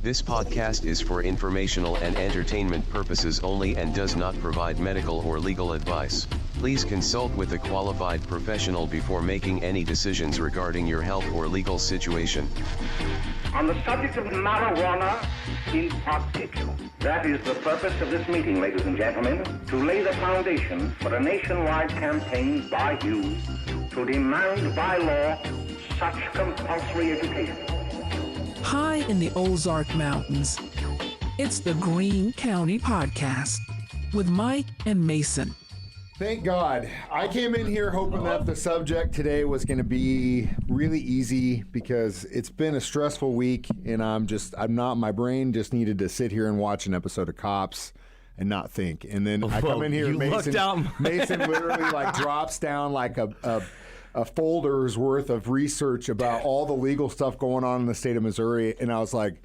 This podcast is for informational and entertainment purposes only and does not provide medical or legal advice. Please consult with a qualified professional before making any decisions regarding your health or legal situation. On the subject of marijuana in particular. That is the purpose of this meeting, ladies and gentlemen, to lay the foundation for a nationwide campaign by you to demand by law such compulsory education. High in the Ozark Mountains, it's the Greene County Podcast with Mike and Mason. Thank God. I came in here hoping that the subject today was going to be really easy because it's been a stressful week and my brain just needed to sit here and watch an episode of Cops and not think. And then I come in here and Mason literally like drops down like a folder's worth of research about all the legal stuff going on in the state of Missouri. And I was like,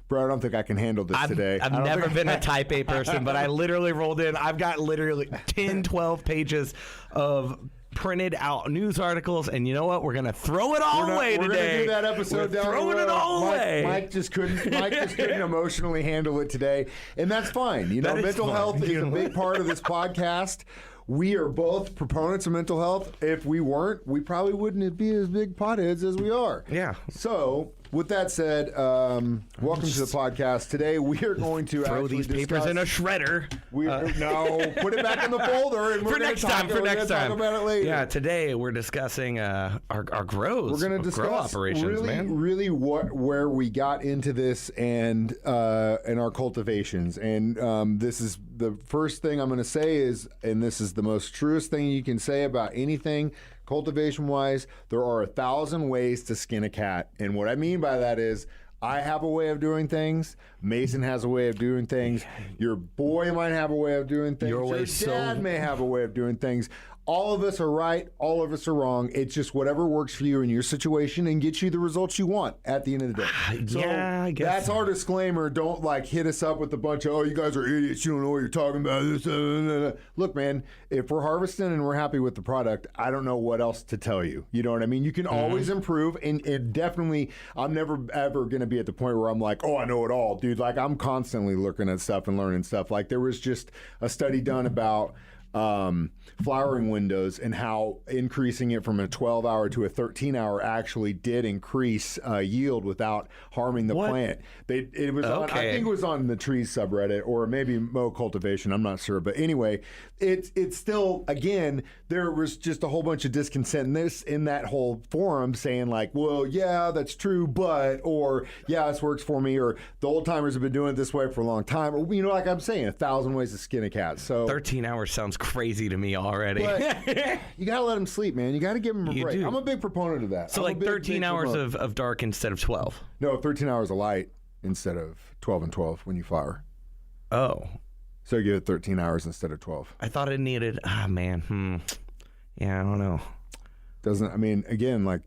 bro, I don't think I can handle this today. I've never been a type A person, but I literally rolled in. I've got literally 10, 12 pages of printed out news articles, and you know what? We're going to throw it all away today. We're going to do that episode down the road. Throwing it all away. Mike just couldn't emotionally handle it today, and that's fine. You know, mental health is a big part of this podcast. We are both proponents of mental health. If we weren't, we probably wouldn't be as big potheads as we are. Yeah. So, with that said, welcome to the podcast. Today we are going to throw these papers in a shredder. No, put it back in the folder, and we're going to talk about it later. Yeah, today we're discussing our grows. We're going to discuss really where we got into this and our cultivations. And this is the first thing I'm going to say is, and this is the most truest thing you can say about anything cultivation-wise, there are 1,000 ways to skin a cat. And what I mean by that is I have a way of doing things. Mason has a way of doing things. Your boy might have a way of doing things. Your dad may have a way of doing things. All of us are right. All of us are wrong. It's just whatever works for you in your situation and gets you the results you want at the end of the day. So I guess that's our disclaimer. Don't hit us up with a bunch of, you guys are idiots. You don't know what you're talking about. Look, man, if we're harvesting and we're happy with the product, I don't know what else to tell you. You know what I mean? You can always improve. And definitely, I'm never, ever going to be at the point where I'm like, oh, I know it all, dude. Like, I'm constantly looking at stuff and learning stuff. Like, there was just a study done about flowering windows and how increasing it from a 12-hour to a 13-hour actually did increase yield without harming the plant. It was on, I think it was on the trees subreddit or maybe Mo Cultivation. I'm not sure, but anyway, it's still, again, there was just a whole bunch of discontent in that whole forum saying like, well, yeah, that's true, but, or yeah, this works for me, or the old timers have been doing it this way for a long time, or like I'm saying, 1,000 ways to skin a cat. So 13 hours sounds crazy to me already. But you gotta let them sleep, man. You gotta give them a break. Do. I'm a big proponent of that. So 13 hours of dark instead of 12? No, 13 hours of light instead of 12 and 12 when you flower. Oh. So you give it 13 hours instead of 12. I thought it needed, Yeah, I don't know. Again, like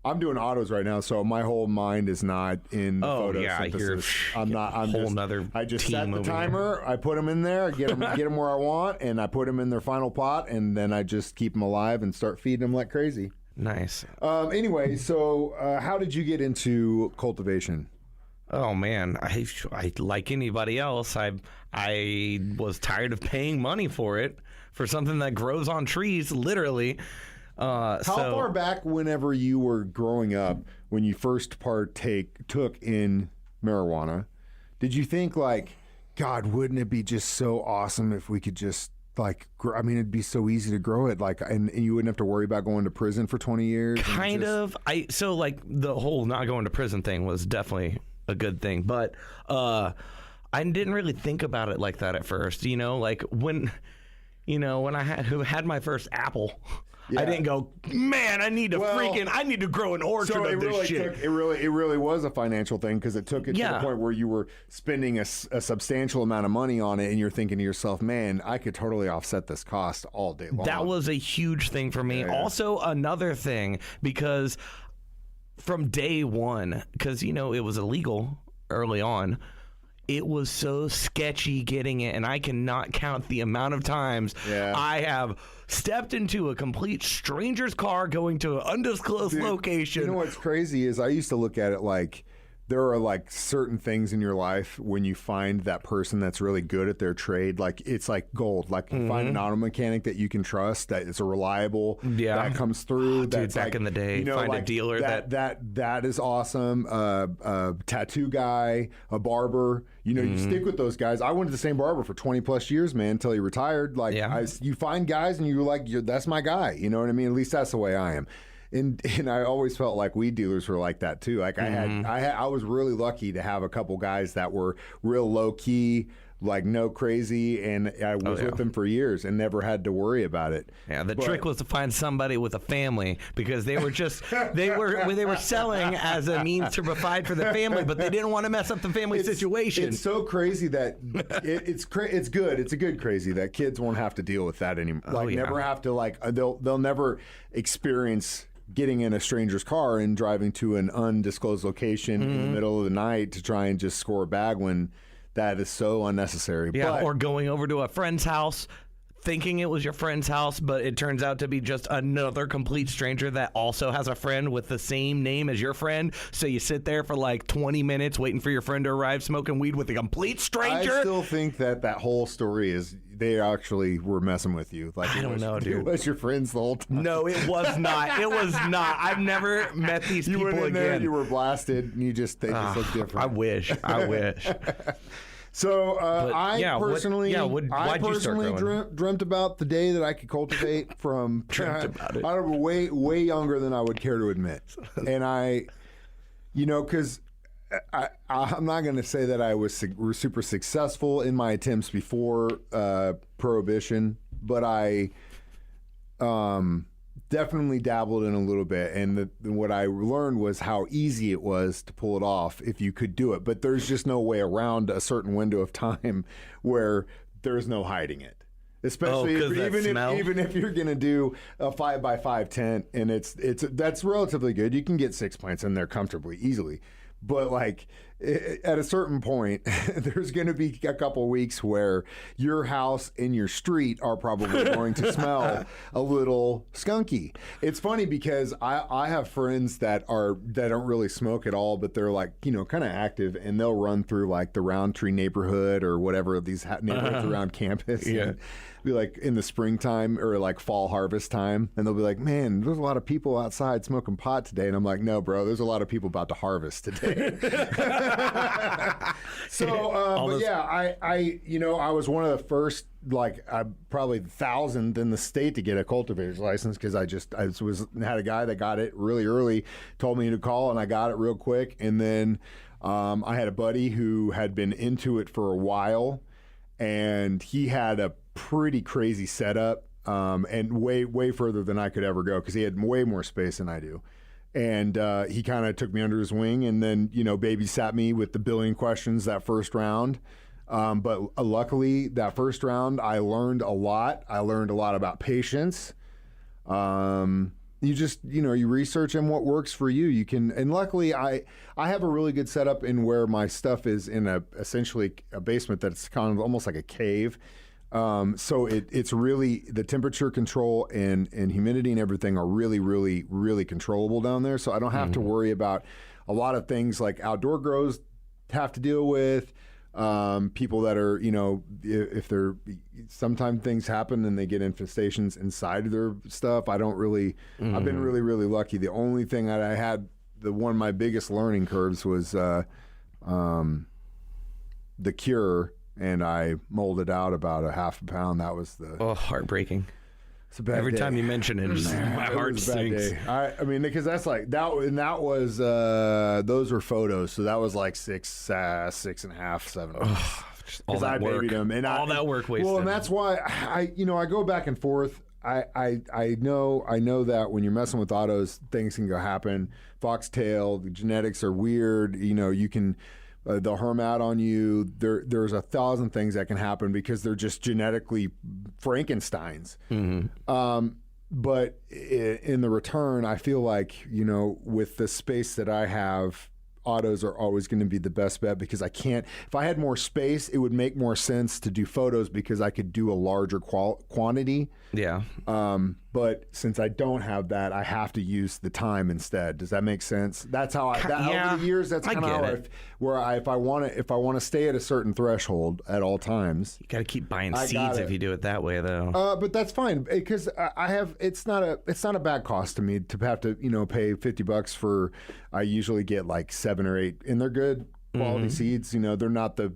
I'm doing autos right now, so my whole mind is not in photosynthesis. I just set the timer, I put them in there, get them where I want, and I put them in their final pot, and then I just keep them alive and start feeding them like crazy. Nice. Anyway, so how did you get into cultivation? Oh man, I like anybody else. I was tired of paying money for something that grows on trees, literally. How far back, whenever you were growing up, when you first took in marijuana, did you think like, God, wouldn't it be just so awesome if we could just it'd be so easy to grow it, and you wouldn't have to worry about going to prison for 20 years? So the whole not going to prison thing was definitely a good thing, but I didn't really think about it like that at first. When I had my first apple. Yeah. I didn't go, man, I need to grow an orchard of this shit. It really was a financial thing because it took it to the point where you were spending a substantial amount of money on it, and you're thinking to yourself, man, I could totally offset this cost all day long. That was a huge thing for me. Yeah. Also, another thing, because from day one, because, it was illegal early on, it was so sketchy getting it, and I cannot count the amount of times I have stepped into a complete stranger's car going to an undisclosed location. You know what's crazy is I used to look at it like there are like certain things in your life when you find that person that's really good at their trade, like it's like gold. Like you find an auto mechanic that you can trust, that is a reliable, that comes through. Dude, back in the day, find a dealer that is awesome. A tattoo guy, a barber. You know, you stick with those guys. I went to the same barber for 20 plus years, man, until he retired. Like you find guys and you're like, that's my guy. You know what I mean? At least that's the way I am. And I always felt like weed dealers were like that too. Like I was really lucky to have a couple guys that were real low key, like no crazy, and I was with them for years and never had to worry about it. Yeah, the trick was to find somebody with a family, because they were just they were selling as a means to provide for the family, but they didn't want to mess up the family situation. It's so crazy that it's good. It's a good crazy that kids won't have to deal with that anymore. Never have to they'll never experience getting in a stranger's car and driving to an undisclosed location in the middle of the night to try and just score a bag when that is so unnecessary. Yeah, or going over to a friend's house thinking it was your friend's house, but it turns out to be just another complete stranger that also has a friend with the same name as your friend. So you sit there for like 20 minutes waiting for your friend to arrive smoking weed with a complete stranger. I still think that whole story is they actually were messing with you. Like I don't know, dude. It was your friends the whole time. No, it was not. It was not. I've never met these people went in again. there, you were blasted, and they just look different. I wish. So I personally dreamt about the day that I could cultivate from I was way younger than I would care to admit. And because I'm not going to say that I was super successful in my attempts before Prohibition, but I definitely dabbled in a little bit, and what I learned was how easy it was to pull it off if you could do it. But there's just no way around a certain window of time where there's no hiding it. Especially even if you're gonna do a 5x5 tent, and that's relatively good. You can get 6 plants in there comfortably, easily. But like at a certain point, there's going to be a couple weeks where your house and your street are probably going to smell a little skunky. It's funny because I have friends that don't really smoke at all, but they're like, kind of active, and they'll run through like the Roundtree neighborhood or whatever of these neighborhoods around campus. Yeah. And be like in the springtime or like fall harvest time, and they'll be like, man, there's a lot of people outside smoking pot today. And I'm like, no, bro, there's a lot of people about to harvest today. I was one of the first, probably 1,000th in the state to get a cultivator's license, because I had a guy that got it really early, told me to call, and I got it real quick. And then I had a buddy who had been into it for a while, and he had a pretty crazy setup, and way further than I could ever go, because he had way more space than I do. And he kind of took me under his wing, and then babysat me with the billion questions that first round. But luckily, that first round, I learned a lot. I learned a lot about patience. You just you research and what works for you. You can, and luckily, I have a really good setup in where my stuff is in essentially a basement that's kind of almost like a cave. So it's really, the temperature control and humidity and everything are really, really, really controllable down there. So I don't have to worry about a lot of things like outdoor grows have to deal with. People that are, if they're, sometimes things happen and they get infestations inside of their stuff. I've been really, really lucky. The only thing that I had, one of my biggest learning curves was the Cure. And I molded out about a half a pound. That was heartbreaking. It's a bad Every day. time you mention it, my heart sinks. I mean, because that's like that, and that was those were photos. So that was like 6.5, 7. All that I work. babied them, and all that work wasted. Well, and that's why I go back and forth. I know that when you're messing with autos, things can go happen. Foxtail, the genetics are weird. You can. They'll herm out on you. There's 1,000 things that can happen because they're just genetically Frankensteins. But in the return, I feel like, with the space that I have, autos are always going to be the best bet because I can't. If I had more space, it would make more sense to do photos because I could do a larger quantity. Yeah. But since I don't have that, I have to use the time instead. Does that make sense? That's how over the years. That's kind of how if I want to stay at a certain threshold at all times. You got to keep buying seeds if you do it that way, though. But that's fine because I have. It's not a bad cost to me to have to pay $50 for. I usually get like 7 or 8, and they're good quality seeds. They're not the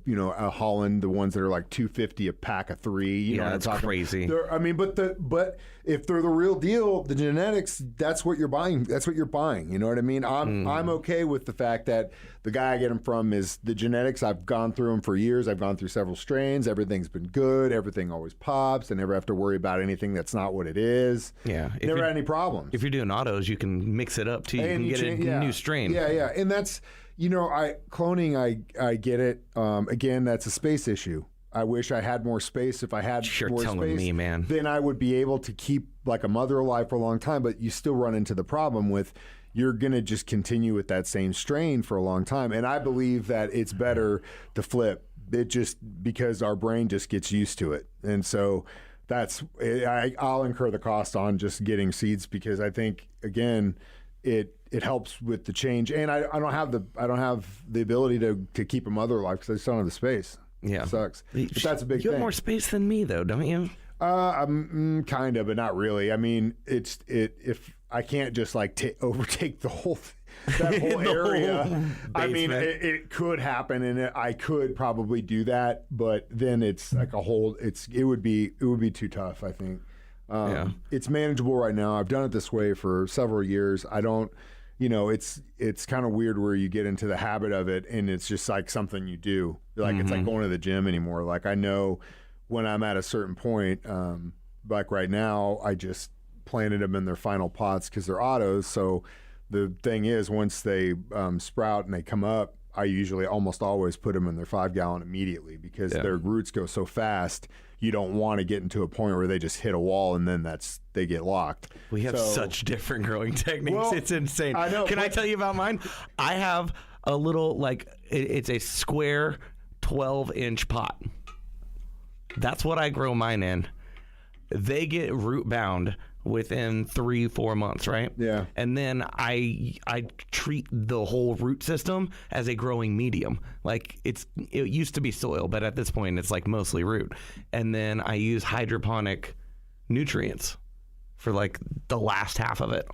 Holland, the ones that are like $2.50 a pack of 3. You know what I'm talking crazy. But if they're the real deal, the genetics, that's what you're buying. That's what you're buying. You know what I mean? I'm okay with the fact that the guy I get them from is the genetics. I've gone through them for years. I've gone through several strains. Everything's been good. Everything always pops. I never have to worry about anything that's not what it is. Yeah. Never had any problems. If you're doing autos, you can mix it up too. You can get a new strain. Yeah. And that's, cloning, I get it. Again, that's a space issue. I wish I had more space. If I had more space, me, man. Then I would be able to keep like a mother alive for a long time. But you still run into the problem with you're going to just continue with that same strain for a long time. And I believe that it's better to flip it just because our brain just gets used to it. And so I'll incur the cost on just getting seeds because I think, again, it helps with the change. And I don't have the ability to keep a mother alive because I just don't have the space. Yeah. It sucks. But that's a big thing. You have more space than me, though, don't you? Kind of, but not really. I mean, if I can't just like overtake the whole that whole area. I mean, it could happen, and I could probably do that, but then it's like it would be too tough, I think. It's manageable right now. I've done it this way for several years. I don't. It's kind of weird where you get into the habit of it and it's just like something you do. Like it's like going to the gym anymore. Like I know when I'm at a certain point, like right now, I just planted them in their final pots because they're autos. So the thing is, once they sprout and they come up, I usually almost always put them in their 5-gallon immediately because their roots go so fast. You don't want to get into a point where they just hit a wall and then they get locked. We have such different growing techniques. Well, it's insane. I know. Can I tell you about mine? I have a little, it's a square 12-inch pot. That's what I grow mine in. They get root bound within 3-4 months, right? Yeah. And then I treat the whole root system as a growing medium. Like it used to be soil, but at this point it's like mostly root. And then I use hydroponic nutrients for like the last half of it.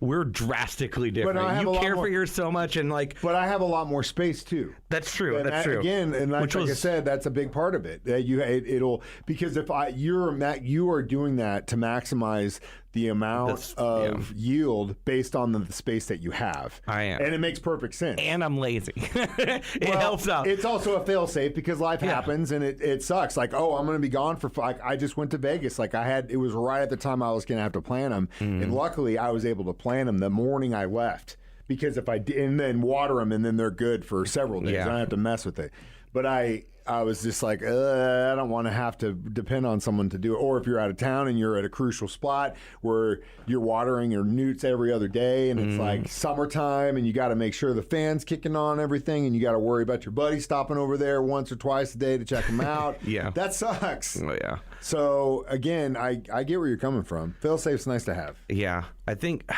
We're drastically different. You care for yours so much, and but I have a lot more space too. That's true. And that's true. Again, and like I said, that's a big part of it. It'll because if you are doing that to maximize the amount of yield based on the space that you have. I am, and it makes perfect sense. And I'm lazy. It helps out. It's also a fail safe because life happens and it sucks. Like, oh, I'm going to be gone for I just went to Vegas. Like it was right at the time I was going to have to plant them, and luckily I was able to plant them the morning I left because if I did, and then water them and then they're good for several days. I don't have to mess with it. But I was just like, I don't want to have to depend on someone to do it. Or if you're out of town and you're at a crucial spot where you're watering your newts every other day and it's like summertime and you got to make sure the fan's kicking on everything and you got to worry about your buddy stopping over there once or twice a day to check them out. That sucks. Oh, yeah. So, again, I get where you're coming from. Fail-safe's nice to have. Yeah. I think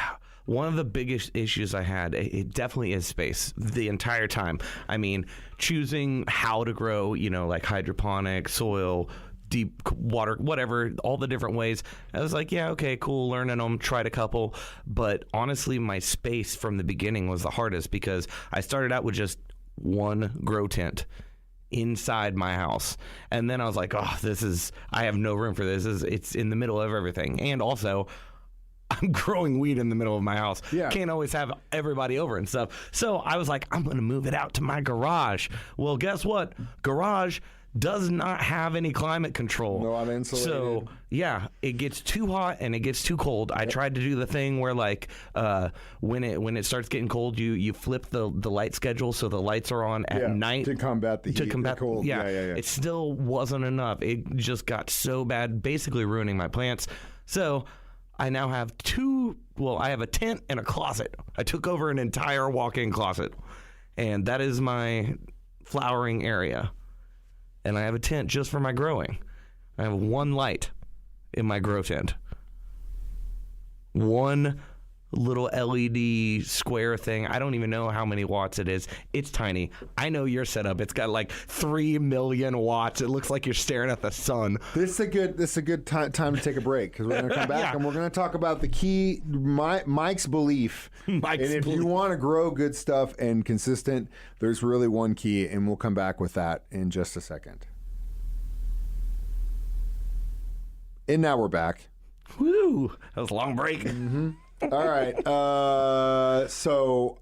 one of the biggest issues I had, it definitely is space the entire time. I mean, choosing how to grow, like hydroponic, soil, deep water, whatever, all the different ways. I was like, yeah, okay, cool, learning them, tried a couple. But honestly, my space from the beginning was the hardest because I started out with just one grow tent inside my house. And then I was like, I have no room for this. It's in the middle of everything. And also, I'm growing weed in the middle of my house. Yeah. Can't always have everybody over and stuff. So I was like, I'm going to move it out to my garage. Well, guess what? Garage does not have any climate control. No, I'm insulated. So, yeah, it gets too hot and it gets too cold. I tried to do the thing where, when it starts getting cold, you flip the light schedule so the lights are on at night. To combat the heat, the cold. Yeah. It still wasn't enough. It just got so bad, basically ruining my plants. So I now have 2 I have a tent and a closet. I took over an entire walk-in closet, and that is my flowering area. And I have a tent just for my growing. I have one light in my grow tent. One little LED square thing. I don't even know how many watts it is. It's tiny. I know your setup. It's got like 3 million watts. It looks like you're staring at the sun. This is a good time to take a break, because we're going to come back and we're going to talk about the key, Mike's belief. If you want to grow good stuff and consistent, there's really one key, and we'll come back with that in just a second. And now we're back. Woo! That was a long break. Mm-hmm. All right. So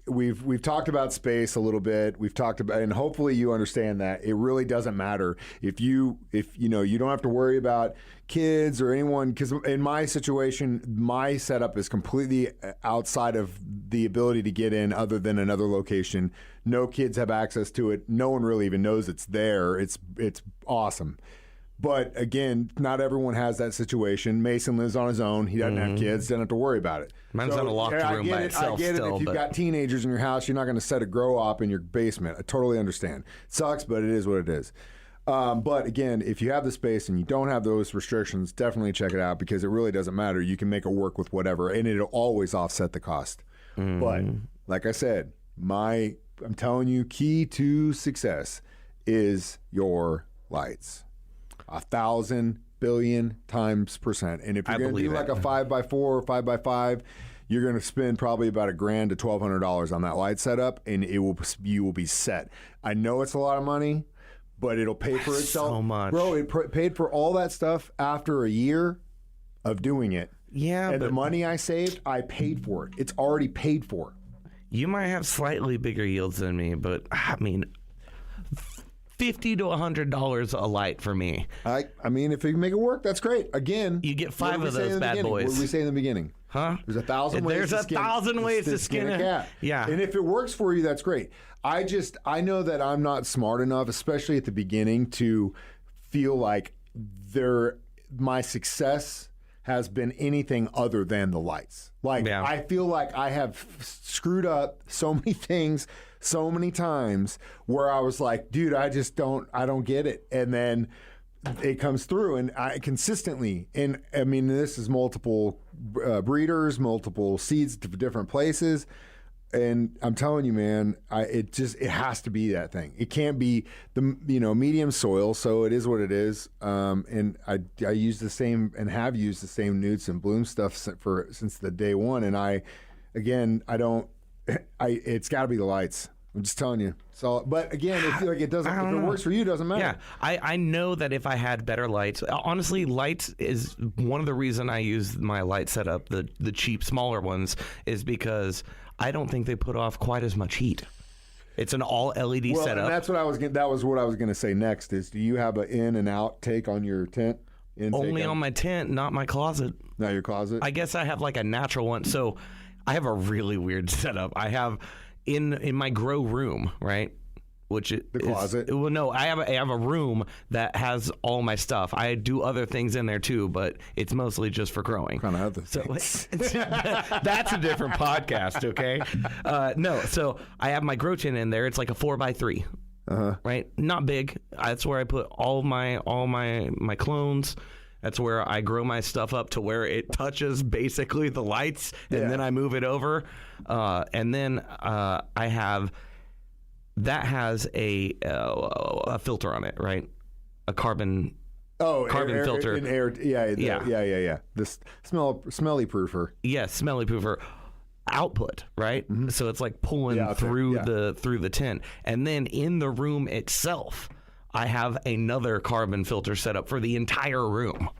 we've talked about space a little bit. We've talked about, and hopefully you understand that it really doesn't matter if you don't have to worry about kids or anyone, because in my situation, my setup is completely outside of the ability to get in other than another location. No kids have access to it. No one really even knows it's there. It's awesome. But again, not everyone has that situation. Mason lives on his own. He doesn't have kids. Doesn't have to worry about it. Mine's in a locked room by itself. I get it. Still, if you've got teenagers in your house, you're not going to set a grow op in your basement. I totally understand. It sucks, but it is what it is. But again, if you have the space and you don't have those restrictions, definitely check it out, because it really doesn't matter. You can make it work with whatever, and it'll always offset the cost. But like I said, I'm telling you, key to success is your lights. 1,000 billion times %. And if you're going to do like a 5x4 or 5x5, you're going to spend probably about $1,000 to $1,200 on that light setup, and you will be set. I know it's a lot of money, but it'll pay for itself. So much. Bro, it paid for all that stuff after a year of doing it. Yeah, and but the money I saved, I paid for it. It's already paid for. You might have slightly bigger yields than me, but I mean, $50 to $100 a light for me. I mean, if you can make it work, that's great. Again, you get 5 of those bad boys. What did we say in the beginning? Huh? There's 1,000 ways. There's 1,000 ways to skin a cat. Yeah. And if it works for you, that's great. I know that I'm not smart enough, especially at the beginning, to feel like my success has been anything other than the lights. I feel like I have screwed up so many things so many times where I was like, dude, I don't get it. And then it comes through, and I consistently, and I mean, this is multiple breeders, multiple seeds to different places. And I'm telling you, man, it has to be that thing. It can't be the medium soil, so it is what it is. And I use the same and have used the same Newts and Bloom stuff since the day one. And it's got to be the lights. I'm just telling you. So, but again, if it doesn't, if it works for you, it doesn't matter. Yeah, I know that if I had better lights, honestly, lights is one of the reason I use my light setup, the cheap, smaller ones, is because I don't think they put off quite as much heat. It's an all LED setup. And that's what that was what I was going to say next. Is, do you have an in and out take on your tent? Only on my tent, not my closet. Not your closet. I guess I have like a natural one. So I have a really weird setup. I have in my grow room, right? The closet. Well, no, I have a room that has all my stuff. I do other things in there too, but it's mostly just for growing. Kind of other things. So that's a different podcast, okay? No, so I have my grow tent in there. It's like a 4x3, right? Not big. That's where I put all my clones. That's where I grow my stuff up to where it touches basically the lights, and then I move it over, and then I have. That has a filter on it, right? A carbon filter. Yeah. This smelly proofer. Yeah, smelly proofer. Output, right? Mm-hmm. So it's like pulling through the tent. And then in the room itself, I have another carbon filter set up for the entire room.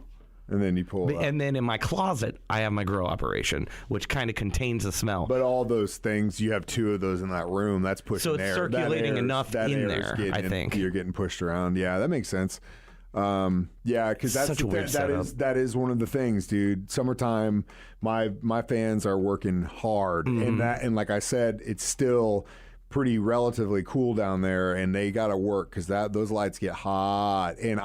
And then you pull it up. And then in my closet, I have my grow operation, which kind of contains the smell. But all those things, you have 2 of those in that room. That's pushing air. So it's circulating enough in there, I think. You're getting pushed around. Yeah, that makes sense. Yeah, because that is one of the things, dude. Summertime, my fans are working hard, and like I said, it's still pretty relatively cool down there, and they got to work because those lights get hot, and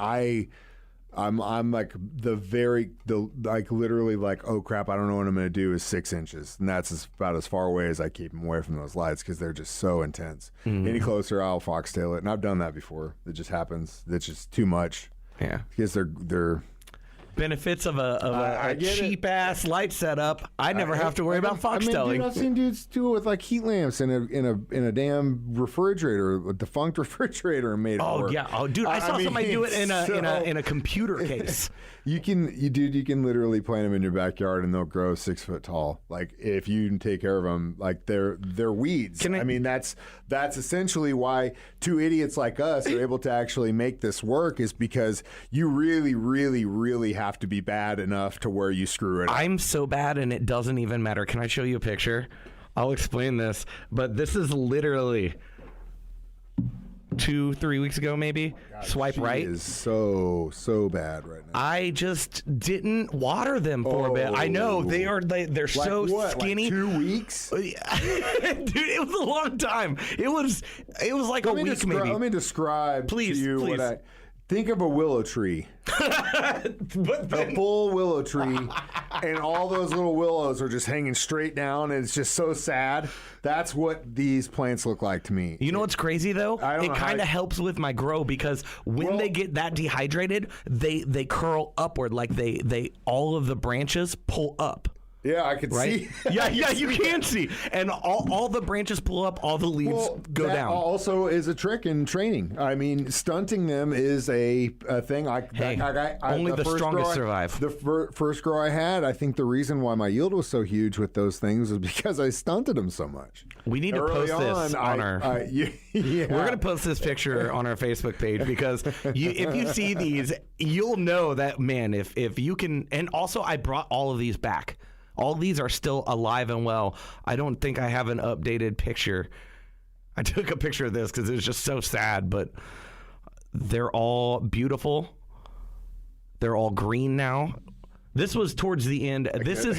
I'm like literally like, oh crap, I don't know what I'm going to do is 6 inches. And that's about as far away as I keep them away from those lights because they're just so intense. Any closer, I'll foxtail it. And I've done that before. It just happens. It's just too much. Yeah. Because they're benefits of a cheap ass light setup. I never have to worry about foxtelling. I've seen dudes do it with like heat lamps in a damn refrigerator, a defunct refrigerator, and made it work. Yeah. Oh, dude, I saw somebody do it in a computer case. You can literally plant them in your backyard and they'll grow 6 foot tall. Like if you can take care of them, like they're weeds. I mean, that's essentially why two idiots like us are able to actually make this work, is because you really, really, really have to be bad enough to where you screw it up. I'm so bad and it doesn't even matter. Can I show you a picture? I'll explain this, but this is literally 2-3 weeks ago, maybe. Swipe right. Is so bad right now. I just didn't water them for a bit. I know they're like so skinny. Like 2 weeks, dude. It was a long time. It was like a week maybe. Let me describe to you what I think of. A willow tree. A full willow tree, and all those little willows are just hanging straight down, and it's just so sad. That's what these plants look like to me. You know what's crazy though? It kind of helps with my grow, because when they get that dehydrated, they curl upward, like they all of the branches pull up. Yeah, I can see. Yeah, you can see. And all the branches pull up, all the leaves go that down. Also is a trick in training. I mean, stunting them is a thing. Only the strongest survive. The first grow I had, I think the reason why my yield was so huge with those things was because I stunted them so much. We need to post this on our... We're going to post this picture on our Facebook page, because if you see these, you'll know that, man, if you can... And also, I brought all of these back. All these are still alive and well. I don't think I have an updated picture. I took a picture of this because it was just so sad, but they're all beautiful. They're all green now. This was towards the end. This is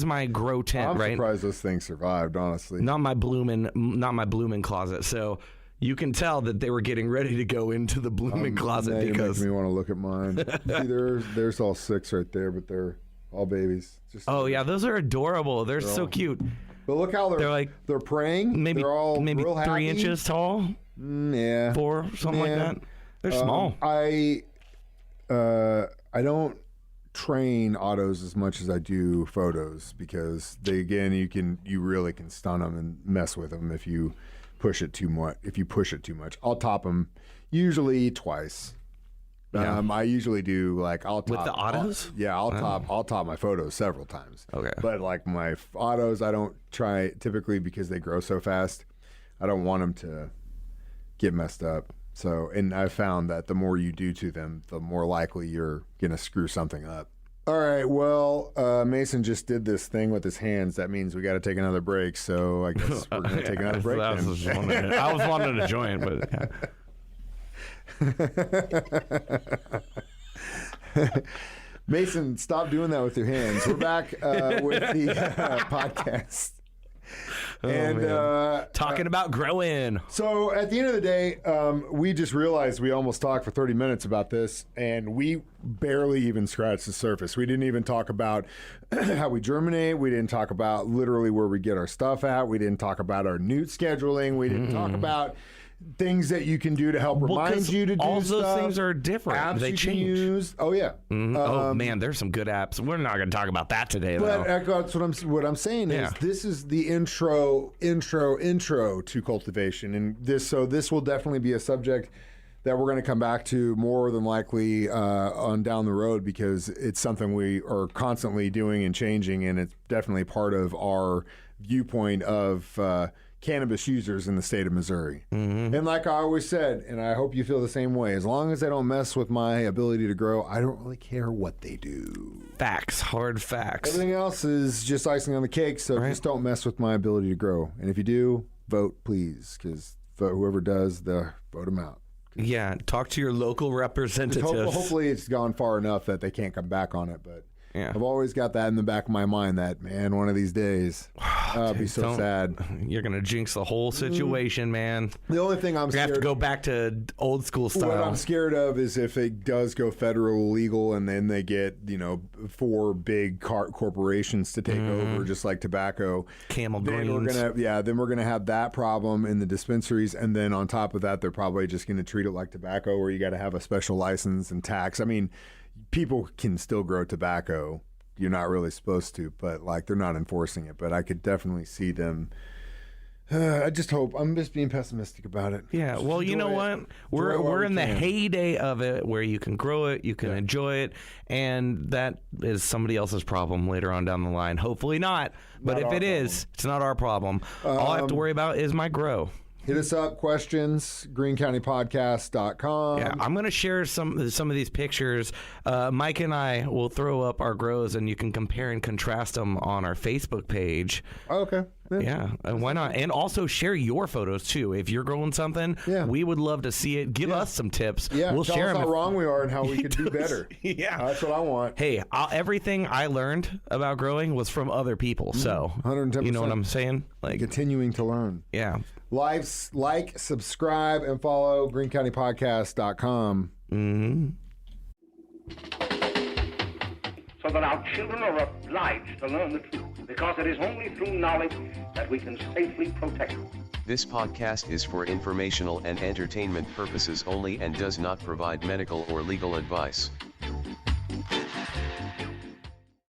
my grow tent, right? I'm surprised those things survived, honestly. Not my blooming closet. So you can tell that they were getting ready to go into the blooming closet, because you make me want to look at mine. See, there's all 6 right there, but they're all babies. Yeah, those are adorable. They're so cute. But look how they're praying. Maybe they're all maybe real 3 inches tall. Yeah, 4, something like that. They're small. I don't train autos as much as I do photos, because you really can stun them and mess with them if you push it too much. I'll top them usually twice. Yeah. I usually do I'll top with the autos. I'll top my photos several times. Okay, but like my autos, I don't try typically, because they grow so fast. I don't want them to get messed up. So, and I found that the more you do to them, the more likely you're gonna screw something up. All right. Well, Mason just did this thing with his hands. That means we got to take another break. So I guess we're gonna take another break. I was wanting to join, but. Yeah. Mason, stop doing that with your hands. We're back with the podcast. Talking about growing. So at the end of the day, we just realized we almost talked for 30 minutes about this, and we barely even scratched the surface. We didn't even talk about how we germinate. We didn't talk about literally where we get our stuff at. We didn't talk about our newt scheduling. We didn't talk about things that you can do to help remind you to do all stuff. Those things are different. Apps they change. Oh yeah. Oh man, there's some good apps. We're not going to talk about that today, though. But that's what I'm saying is this is the intro to cultivation, and this will definitely be a subject that we're going to come back to more than likely on down the road, because it's something we are constantly doing and changing, and it's definitely part of our viewpoint of cannabis users in the state of Missouri. And like I always said, and I hope you feel the same way, as long as they don't mess with my ability to grow, I don't really care what they do. Facts, hard facts. Everything else is just icing on the cake, so just don't mess with my ability to grow. And if you do, vote, please, because whoever does, vote them out. Yeah, talk to your local representatives. Hopefully it's gone far enough that they can't come back on it, but Yeah. I've always got that in the back of my mind that, man, one of these days, it'd be so sad. You're going to jinx the whole situation, man. The only thing I'm You scared have to go back to old school style. What I'm scared of is if it does go federal legal and then they get, 4 big corporations to take over, just like tobacco. Camel then Greens. Then we're gonna have that problem in the dispensaries, and then on top of that, they're probably just gonna treat it like tobacco, where you got to have a special license and tax. I mean, people can still grow tobacco. You're not really supposed to, but like they're not enforcing it. But I could definitely see them. I just hope. I'm just being pessimistic about it. Yeah, Just well, you know enjoy it. what? We're in the can. heyday of it where you can grow it, you can enjoy it, and that is somebody else's problem later on down the line. Hopefully not. But if it is, it's not our problem. All I have to worry about is my grow. Hit us up, questions, greencountypodcast.com. Yeah, I'm going to share some of these pictures. Mike and I will throw up our grows, and you can compare and contrast them on our Facebook page. Oh, okay. Yeah, why not? And also share your photos, too. If you're growing something, we would love to see it. Give us some tips. Yeah, we'll tell share us them how wrong we are and how we could do better. Yeah. That's what I want. Hey, everything I learned about growing was from other people. So, 110%. You know what I'm saying? Like, continuing to learn. Yeah. Like, subscribe, and follow greencountypodcast.com. Mm-hmm. So that our children are obliged to learn the truth, because it is only through knowledge that we can safely protect them. This podcast is for informational and entertainment purposes only and does not provide medical or legal advice.